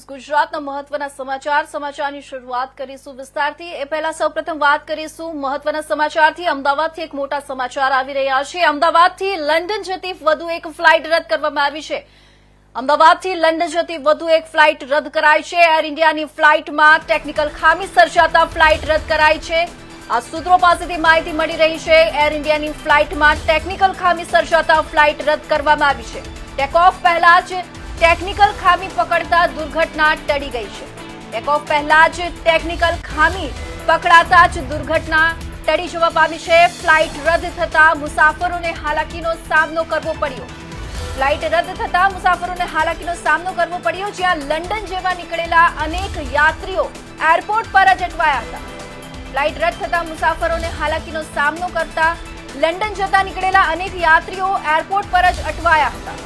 News ગુજરાતના મહત્વના સમાચારની શરૂઆત કરીશું વિસ્તારથી। એ પહેલા સૌપ્રથમ વાત કરીશું મહત્વના સમાચારથી। અમદાવાદથી એક મોટા સમાચાર આવી રહ્યા છે। અમદાવાદથી લંડન જતી વધુ એક ફ્લાઇટ રદ કરવામાં આવી છે। અમદાવાદથી લંડન જતી વધુ એક ફ્લાઇટ રદ કરાઈ છે। એર ઇન્ડિયાની ફ્લાઇટમાં ટેકનિકલ ખામી સર્જાતા ફ્લાઇટ રદ કરાઈ છે। આ સૂત્રો પાસેથી માહિતી મળી રહી છે। એર ઇન્ડિયાની ફ્લાઇટમાં ટેકનિકલ ખામી સર્જાતા ફ્લાઇટ રદ કરવામાં આવી છે। ટેક ઓફ પહેલા જ ટેકનિકલ ખામી પકડતા દુર્ઘટના ટળી ગઈ છે। ટેક ઓફ પહેલા જ ટેકનિકલ ખામી પકડાતા જ દુર્ઘટના ટળી જવા પામી છે। ફ્લાઇટ રદ થતા મુસાફરોને હાલાકીનો સામનો કરવો પડ્યો। ફ્લાઇટ રદ થતા મુસાફરોને હાલાકીનો સામનો કરવો પડ્યો, જ્યાં લંડન જેવા નીકળેલા અનેક યાત્રીઓ એરપોર્ટ પર જ અટવાયા હતા। ફ્લાઇટ રદ થતા મુસાફરોને હાલાકીનો સામનો કરતા લંડન જતા નીકળેલા અનેક યાત્રીઓ એરપોર્ટ પર જ અટવાયા હતા।